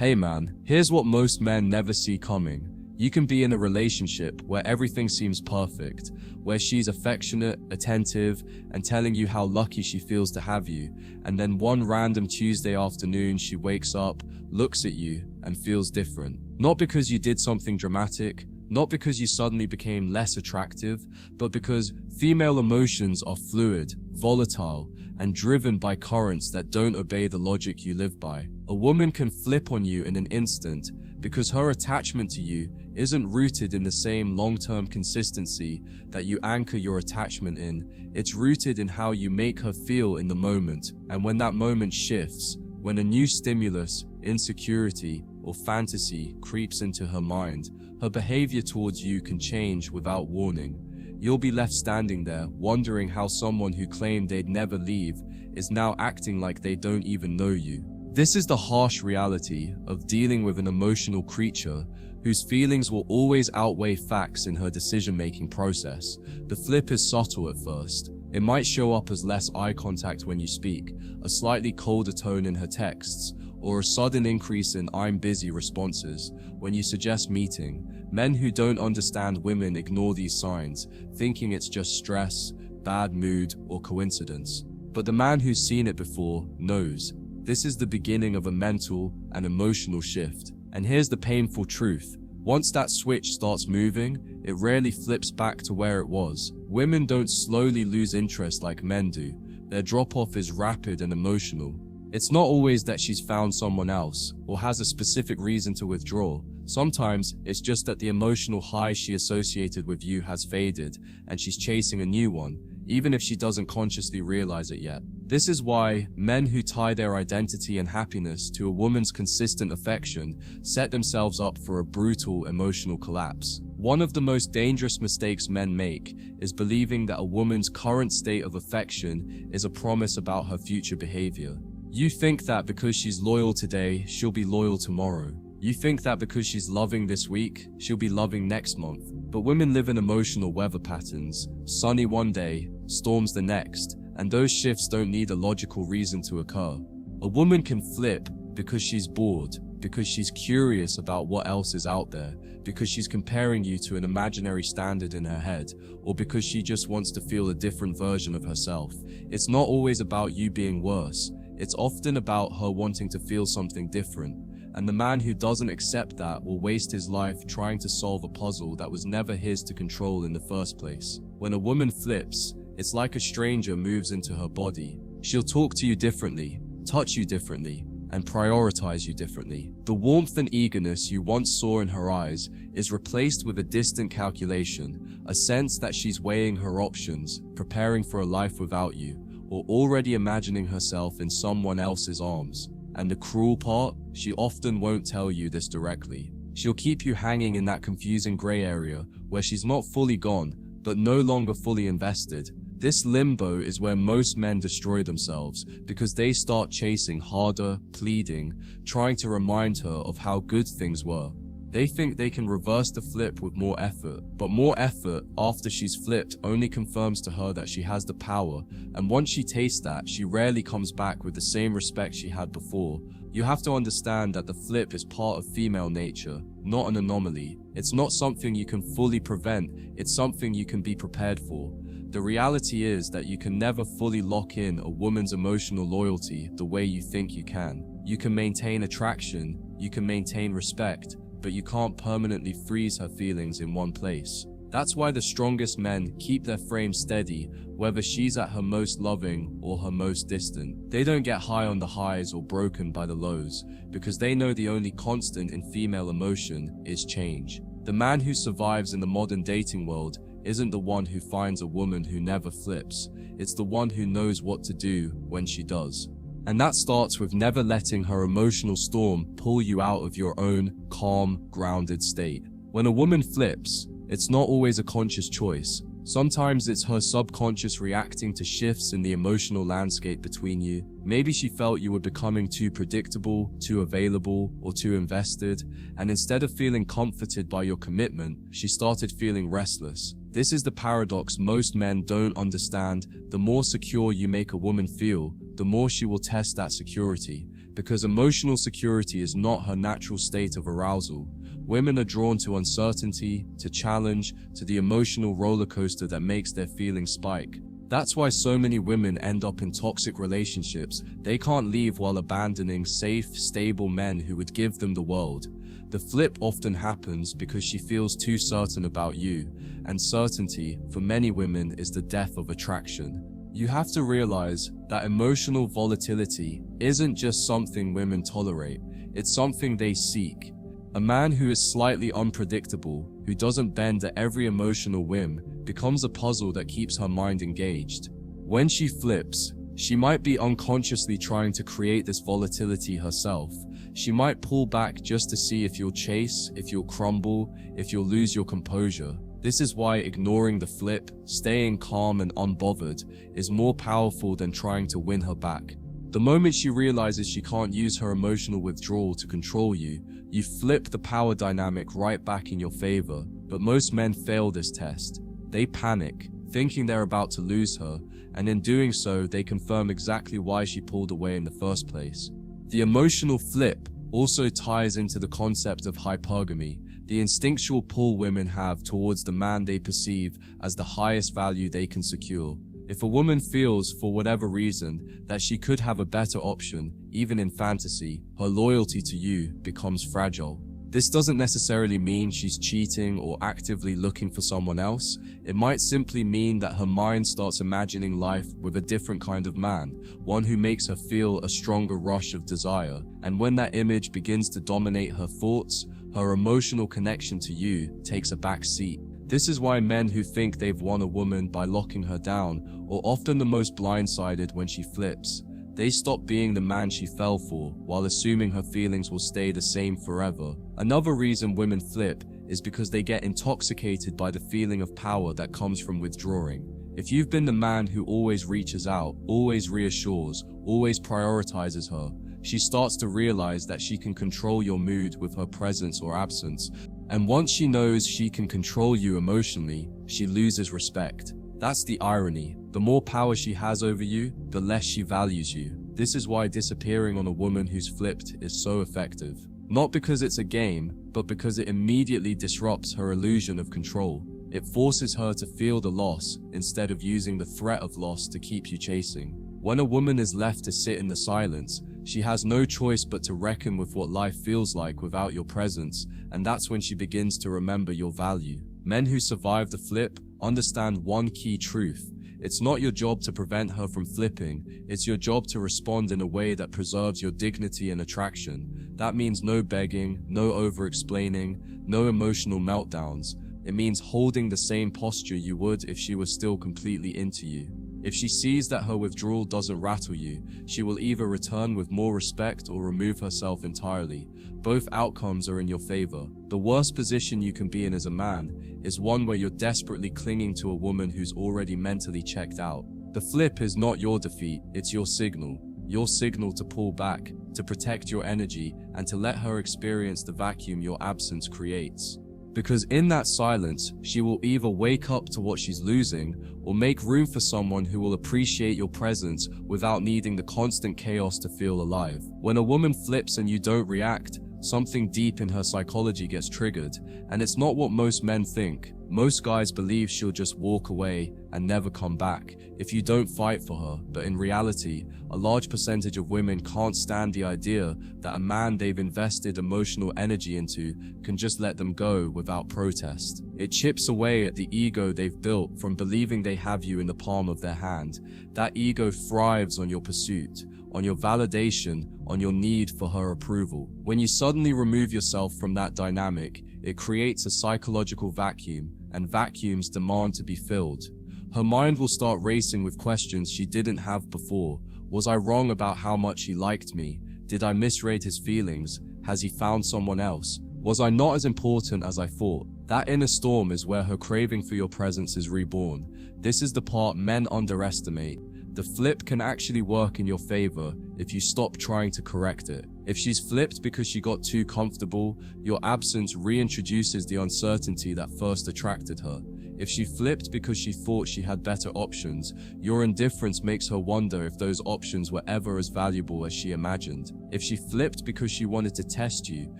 Hey man, here's what most men never see coming. You can be in a relationship where everything seems perfect, where she's affectionate, attentive, and telling you how lucky she feels to have you, and then one random Tuesday afternoon she wakes up, looks at you, and feels different. Not because you did something dramatic, not because you suddenly became less attractive, but because female emotions are fluid, volatile, and driven by currents that don't obey the logic you live by. A woman can flip on you in an instant because her attachment to you isn't rooted in the same long-term consistency that you anchor your attachment in. It's rooted in how you make her feel in the moment. And when that moment shifts, when a new stimulus, insecurity, or fantasy creeps into her mind, her behavior towards you can change without warning. You'll be left standing there, wondering how someone who claimed they'd never leave is now acting like they don't even know you. This is the harsh reality of dealing with an emotional creature whose feelings will always outweigh facts in her decision-making process. The flip is subtle at first. It might show up as less eye contact when you speak, a slightly colder tone in her texts, or a sudden increase in "I'm busy" responses when you suggest meeting. Men who don't understand women ignore these signs, thinking it's just stress, bad mood, or coincidence. But the man who's seen it before knows. This is the beginning of a mental and emotional shift. And here's the painful truth. Once that switch starts moving, it rarely flips back to where it was. Women don't slowly lose interest like men do. Their drop-off is rapid and emotional. It's not always that she's found someone else or has a specific reason to withdraw. Sometimes it's just that the emotional high she associated with you has faded and she's chasing a new one, even if she doesn't consciously realize it yet. This is why men who tie their identity and happiness to a woman's consistent affection set themselves up for a brutal emotional collapse. One of the most dangerous mistakes men make is believing that a woman's current state of affection is a promise about her future behavior. You think that because she's loyal today, she'll be loyal tomorrow. You think that because she's loving this week, she'll be loving next month. But women live in emotional weather patterns, sunny one day, storms the next, and those shifts don't need a logical reason to occur. A woman can flip because she's bored, because she's curious about what else is out there, because she's comparing you to an imaginary standard in her head, or because she just wants to feel a different version of herself. It's not always about you being worse. It's often about her wanting to feel something different. And the man who doesn't accept that will waste his life trying to solve a puzzle that was never his to control in the first place. When a woman flips, it's like a stranger moves into her body. She'll talk to you differently, touch you differently, and prioritize you differently. The warmth and eagerness you once saw in her eyes is replaced with a distant calculation, a sense that she's weighing her options, preparing for a life without you, or already imagining herself in someone else's arms. And the cruel part, she often won't tell you this directly. She'll keep you hanging in that confusing gray area where she's not fully gone, but no longer fully invested. This limbo is where most men destroy themselves because they start chasing harder, pleading, trying to remind her of how good things were. They think they can reverse the flip with more effort, but more effort after she's flipped only confirms to her that she has the power, and once she tastes that, she rarely comes back with the same respect she had before. You have to understand that the flip is part of female nature, not an anomaly. It's not something you can fully prevent, it's something you can be prepared for. The reality is that you can never fully lock in a woman's emotional loyalty the way you think you can. You can maintain attraction, you can maintain respect, but you can't permanently freeze her feelings in one place. That's why the strongest men keep their frame steady, whether she's at her most loving or her most distant. They don't get high on the highs or broken by the lows, because they know the only constant in female emotion is change. The man who survives in the modern dating world isn't the one who finds a woman who never flips. It's the one who knows what to do when she does. And that starts with never letting her emotional storm pull you out of your own calm, grounded state. When a woman flips, it's not always a conscious choice. Sometimes it's her subconscious reacting to shifts in the emotional landscape between you. Maybe she felt you were becoming too predictable, too available, or too invested, and instead of feeling comforted by your commitment, she started feeling restless. This is the paradox most men don't understand. The more secure you make a woman feel, the more she will test that security, because emotional security is not her natural state of arousal. Women are drawn to uncertainty, to challenge, to the emotional roller coaster that makes their feelings spike. That's why so many women end up in toxic relationships. They can't leave while abandoning safe, stable men who would give them the world. The flip often happens because she feels too certain about you, and certainty, for many women, is the death of attraction. You have to realize that emotional volatility isn't just something women tolerate, it's something they seek. A man who is slightly unpredictable, who doesn't bend at every emotional whim, becomes a puzzle that keeps her mind engaged. When she flips, she might be unconsciously trying to create this volatility herself. She might pull back just to see if you'll chase, if you'll crumble, if you'll lose your composure. This is why ignoring the flip, staying calm and unbothered, is more powerful than trying to win her back. The moment she realizes she can't use her emotional withdrawal to control you, you flip the power dynamic right back in your favor. But most men fail this test. They panic, thinking they're about to lose her, and in doing so, they confirm exactly why she pulled away in the first place. The emotional flip also ties into the concept of hypergamy, the instinctual pull women have towards the man they perceive as the highest value they can secure. If a woman feels, for whatever reason, that she could have a better option, even in fantasy, her loyalty to you becomes fragile. This doesn't necessarily mean she's cheating or actively looking for someone else. It might simply mean that her mind starts imagining life with a different kind of man, one who makes her feel a stronger rush of desire. And when that image begins to dominate her thoughts, her emotional connection to you takes a back seat. This is why men who think they've won a woman by locking her down are often the most blindsided when she flips. They stop being the man she fell for, while assuming her feelings will stay the same forever. Another reason women flip is because they get intoxicated by the feeling of power that comes from withdrawing. If you've been the man who always reaches out, always reassures, always prioritizes her, she starts to realize that she can control your mood with her presence or absence. And once she knows she can control you emotionally, she loses respect. That's the irony. The more power she has over you, the less she values you. This is why disappearing on a woman who's flipped is so effective. Not because it's a game, but because it immediately disrupts her illusion of control. It forces her to feel the loss instead of using the threat of loss to keep you chasing. When a woman is left to sit in the silence, she has no choice but to reckon with what life feels like without your presence, and that's when she begins to remember your value. Men who survive the flip understand one key truth. It's not your job to prevent her from flipping, it's your job to respond in a way that preserves your dignity and attraction. That means no begging, no over-explaining, no emotional meltdowns. It means holding the same posture you would if she was still completely into you. If she sees that her withdrawal doesn't rattle you, she will either return with more respect or remove herself entirely. Both outcomes are in your favor. The worst position you can be in as a man is one where you're desperately clinging to a woman who's already mentally checked out. The flip is not your defeat, it's your signal to pull back, to protect your energy, and to let her experience the vacuum your absence creates. Because in that silence, she will either wake up to what she's losing or make room for someone who will appreciate your presence without needing the constant chaos to feel alive. When a woman flips and you don't react, something deep in her psychology gets triggered, and it's not what most men think. Most guys believe she'll just walk away and never come back if you don't fight for her, but in reality, a large percentage of women can't stand the idea that a man they've invested emotional energy into can just let them go without protest. It chips away at the ego they've built from believing they have you in the palm of their hand. That ego thrives on your pursuit, on your validation, on your need for her approval. When you suddenly remove yourself from that dynamic, it creates a psychological vacuum, and vacuums demand to be filled. Her mind will start racing with questions she didn't have before. Was I wrong about how much he liked me? Did I misread his feelings? Has he found someone else? Was I not as important as I thought? That inner storm is where her craving for your presence is reborn. This is the part men underestimate. The flip can actually work in your favor if you stop trying to correct it. If she's flipped because she got too comfortable, your absence reintroduces the uncertainty that first attracted her. If she flipped because she thought she had better options, your indifference makes her wonder if those options were ever as valuable as she imagined. If she flipped because she wanted to test you,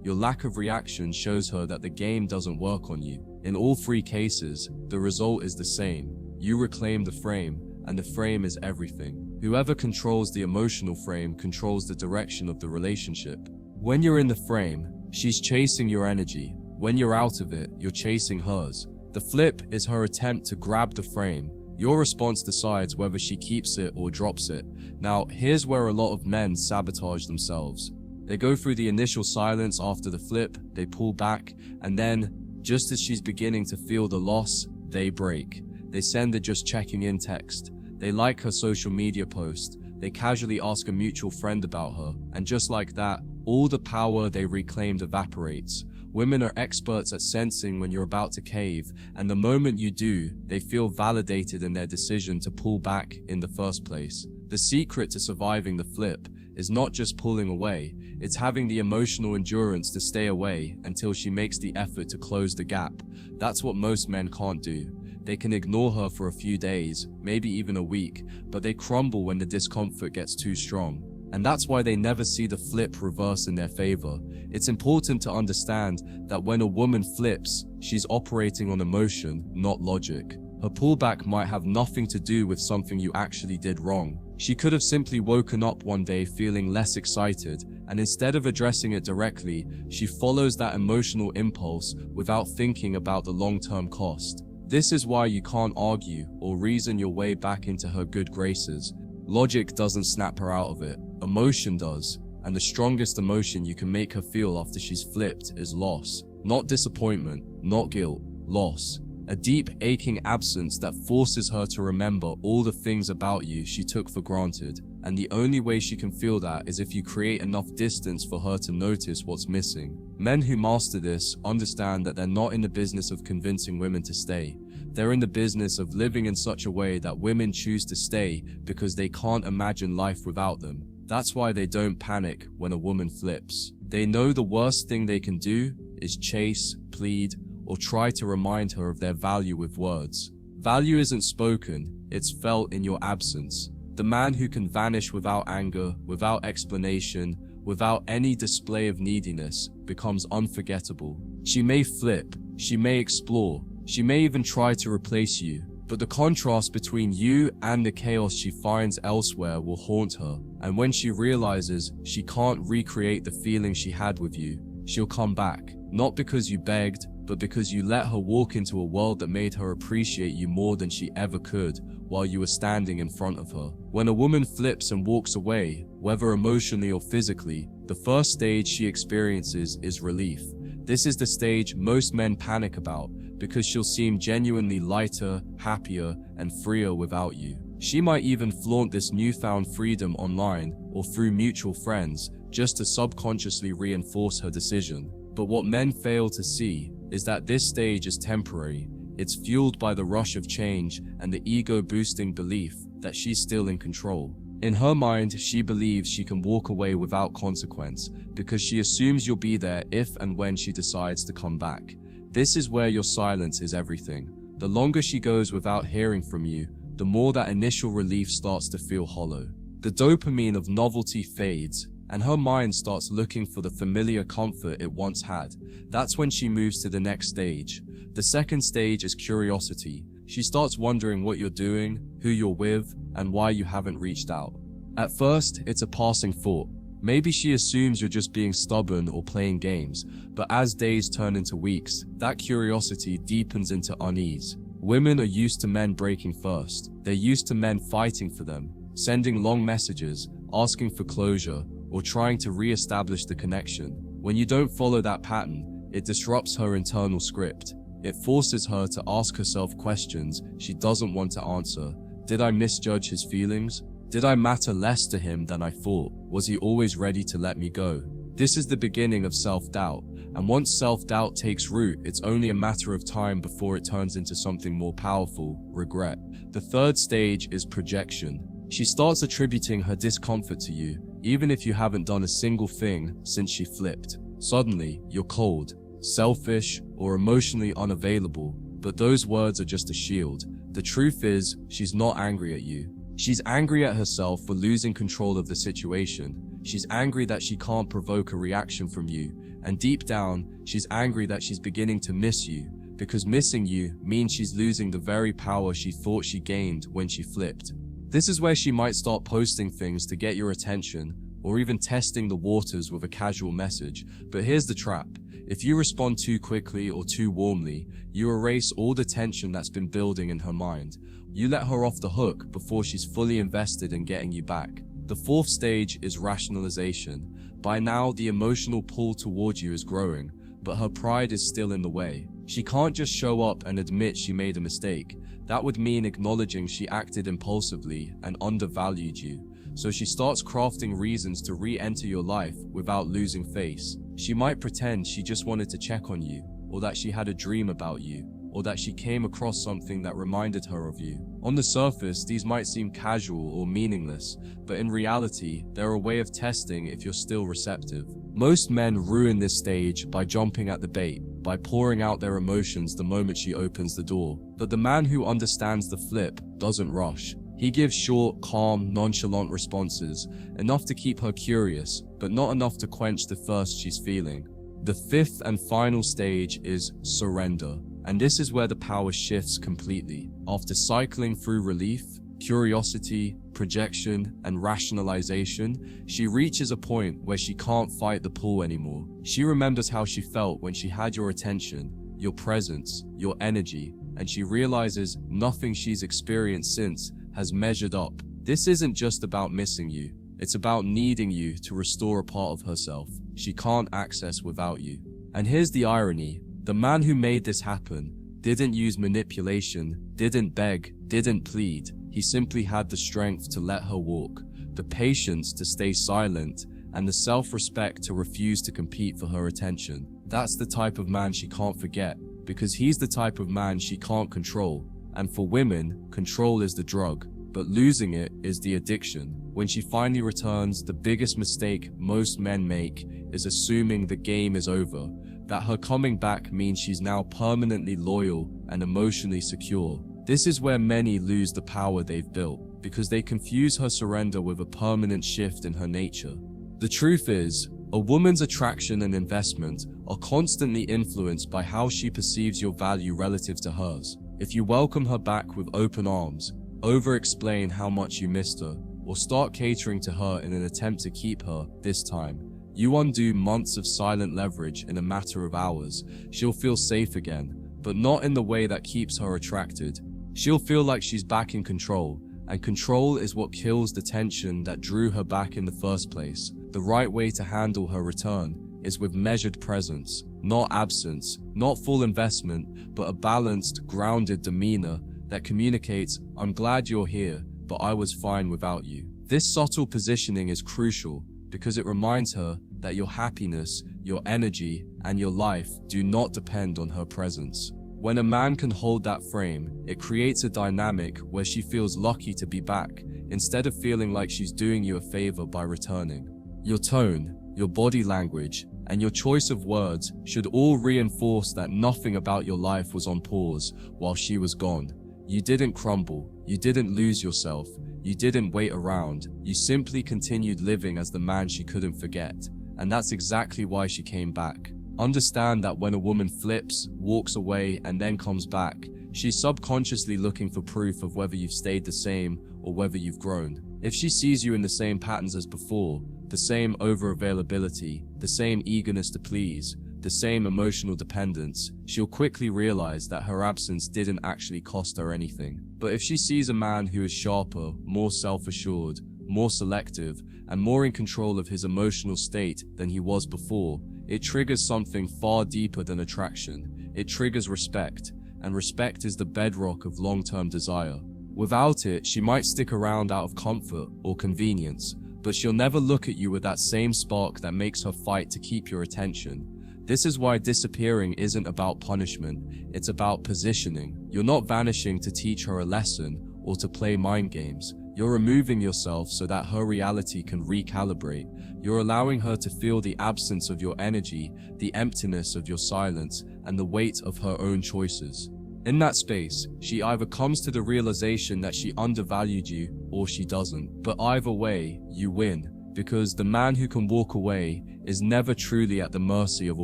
your lack of reaction shows her that the game doesn't work on you. In all three cases, the result is the same. You reclaim the frame, and the frame is everything. Whoever controls the emotional frame controls the direction of the relationship. When you're in the frame, she's chasing your energy. When you're out of it, you're chasing hers. The flip is her attempt to grab the frame. Your response decides whether she keeps it or drops it. Now, here's where a lot of men sabotage themselves. They go through the initial silence after the flip, they pull back, and then, just as she's beginning to feel the loss, they break. They send a just checking in text. They like her social media post. They casually ask a mutual friend about her. And just like that, all the power they reclaimed evaporates. Women are experts at sensing when you're about to cave, and the moment you do, they feel validated in their decision to pull back in the first place. The secret to surviving the flip is not just pulling away, it's having the emotional endurance to stay away until she makes the effort to close the gap. That's what most men can't do. They can ignore her for a few days, maybe even a week, but they crumble when the discomfort gets too strong. And that's why they never see the flip reverse in their favor. It's important to understand that when a woman flips, she's operating on emotion, not logic. Her pullback might have nothing to do with something you actually did wrong. She could have simply woken up one day feeling less excited, and instead of addressing it directly, she follows that emotional impulse without thinking about the long-term cost. This is why you can't argue or reason your way back into her good graces. Logic doesn't snap her out of it. Emotion does. And the strongest emotion you can make her feel after she's flipped is loss. Not disappointment, not guilt, loss. A deep, aching absence that forces her to remember all the things about you she took for granted. And the only way she can feel that is if you create enough distance for her to notice what's missing. Men who master this understand that they're not in the business of convincing women to stay. They're in the business of living in such a way that women choose to stay because they can't imagine life without them. That's why they don't panic when a woman flips. They know the worst thing they can do is chase, plead, or try to remind her of their value with words. Value isn't spoken, it's felt in your absence. The man who can vanish without anger, without explanation, without any display of neediness, becomes unforgettable. She may flip, she may explore, she may even try to replace you, but the contrast between you and the chaos she finds elsewhere will haunt her. And when she realizes she can't recreate the feeling she had with you, she'll come back. Not because you begged, but because you let her walk into a world that made her appreciate you more than she ever could while you were standing in front of her. When a woman flips and walks away, whether emotionally or physically, the first stage she experiences is relief. This is the stage most men panic about, because she'll seem genuinely lighter, happier, and freer without you. She might even flaunt this newfound freedom online or through mutual friends, just to subconsciously reinforce her decision. But what men fail to see is that this stage is temporary. It's fueled by the rush of change and the ego-boosting belief that she's still in control. In her mind, she believes she can walk away without consequence because she assumes you'll be there if and when she decides to come back. This is where your silence is everything. The longer she goes without hearing from you, the more that initial relief starts to feel hollow. The dopamine of novelty fades, and her mind starts looking for the familiar comfort it once had. That's when she moves to the next stage. The second stage is curiosity. She starts wondering what you're doing, who you're with, and why you haven't reached out. At first, it's a passing thought. Maybe she assumes you're just being stubborn or playing games, but as days turn into weeks, that curiosity deepens into unease. Women are used to men breaking first. They're used to men fighting for them, sending long messages, asking for closure, or trying to re-establish the connection. When you don't follow that pattern, it disrupts her internal script. It forces her to ask herself questions she doesn't want to answer. Did I misjudge his feelings? Did I matter less to him than I thought? Was he always ready to let me go? This is the beginning of self-doubt, and once self-doubt takes root, it's only a matter of time before it turns into something more powerful: regret. The third stage is projection. She starts attributing her discomfort to you, even if you haven't done a single thing since she flipped. Suddenly, you're cold, selfish, or emotionally unavailable. but those words are just a shield. The truth is, she's not angry at you. She's angry at herself for losing control of the situation. She's angry that she can't provoke a reaction from you. And deep down, she's angry that she's beginning to miss you, because missing you means she's losing the very power she thought she gained when she flipped. This is where she might start posting things to get your attention, or even testing the waters with a casual message. But here's the trap. If you respond too quickly or too warmly, you erase all the tension that's been building in her mind. You let her off the hook before she's fully invested in getting you back. The fourth stage is rationalization. By now, the emotional pull towards you is growing, but her pride is still in the way. She can't just show up and admit she made a mistake. That would mean acknowledging she acted impulsively and undervalued you. So she starts crafting reasons to re-enter your life without losing face. She might pretend she just wanted to check on you, or that she had a dream about you, or that she came across something that reminded her of you. On the surface, these might seem casual or meaningless, but in reality, they're a way of testing if you're still receptive. Most men ruin this stage by jumping at the bait, by pouring out their emotions the moment she opens the door. But the man who understands the flip doesn't rush. He gives short, calm, nonchalant responses, enough to keep her curious, but not enough to quench the thirst she's feeling. The fifth and final stage is surrender. And this is where the power shifts completely. After cycling through relief, curiosity, projection, and rationalization, she reaches a point where she can't fight the pull anymore. She remembers how she felt when she had your attention, your presence, your energy, and she realizes nothing she's experienced since has measured up. This isn't just about missing you. It's about needing you to restore a part of herself she can't access without you. And here's the irony. The man who made this happen didn't use manipulation, didn't beg, didn't plead. He simply had the strength to let her walk, the patience to stay silent, and the self-respect to refuse to compete for her attention. That's the type of man she can't forget, because he's the type of man she can't control. And for women, control is the drug, but losing it is the addiction. When she finally returns, the biggest mistake most men make is assuming the game is over, that her coming back means she's now permanently loyal and emotionally secure. This is where many lose the power they've built, because they confuse her surrender with a permanent shift in her nature. The truth is, a woman's attraction and investment are constantly influenced by how she perceives your value relative to hers. If you welcome her back with open arms, over-explain how much you missed her, or start catering to her in an attempt to keep her this time, you undo months of silent leverage in a matter of hours. She'll feel safe again, but not in the way that keeps her attracted. She'll feel like she's back in control, and control is what kills the tension that drew her back in the first place. The right way to handle her return is with measured presence, not absence, not full investment, but a balanced, grounded demeanor that communicates, "I'm glad you're here, but I was fine without you." This subtle positioning is crucial, because it reminds her that your happiness, your energy, and your life do not depend on her presence. When a man can hold that frame, it creates a dynamic where she feels lucky to be back, instead of feeling like she's doing you a favor by returning. Your tone, your body language, and your choice of words should all reinforce that nothing about your life was on pause while she was gone. You didn't crumble, you didn't lose yourself, you didn't wait around, you simply continued living as the man she couldn't forget. And that's exactly why she came back. Understand that when a woman flips, walks away, and then comes back, she's subconsciously looking for proof of whether you've stayed the same or whether you've grown. If she sees you in the same patterns as before, the same over-availability, the same eagerness to please, the same emotional dependence, she'll quickly realize that her absence didn't actually cost her anything. But if she sees a man who is sharper, more self-assured, more selective, and more in control of his emotional state than he was before, it triggers something far deeper than attraction. It triggers respect, and respect is the bedrock of long-term desire. Without it, she might stick around out of comfort or convenience, but she'll never look at you with that same spark that makes her fight to keep your attention. This is why disappearing isn't about punishment, it's about positioning. You're not vanishing to teach her a lesson or to play mind games. You're removing yourself so that her reality can recalibrate. You're allowing her to feel the absence of your energy, the emptiness of your silence, and the weight of her own choices. In that space, she either comes to the realization that she undervalued you or she doesn't. But either way, you win, because the man who can walk away is never truly at the mercy of a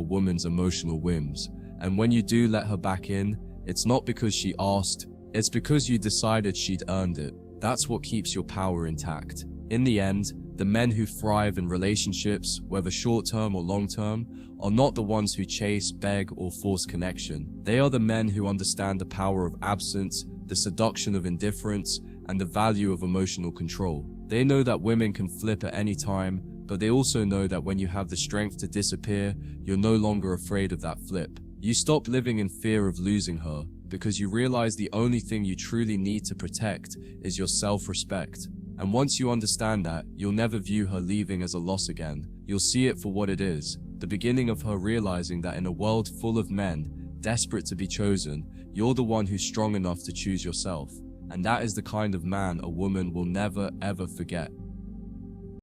woman's emotional whims. And when you do let her back in, it's not because she asked, it's because you decided she'd earned it. That's what keeps your power intact. In the end, the men who thrive in relationships, whether short-term or long-term, are not the ones who chase, beg, or force connection. They are the men who understand the power of absence, the seduction of indifference, and the value of emotional control. They know that women can flip at any time, but they also know that when you have the strength to disappear, you're no longer afraid of that flip. You stop living in fear of losing her, because you realize the only thing you truly need to protect is your self-respect. And once you understand that, you'll never view her leaving as a loss again. You'll see it for what it is, the beginning of her realizing that in a world full of men, desperate to be chosen, you're the one who's strong enough to choose yourself. And that is the kind of man a woman will never ever forget.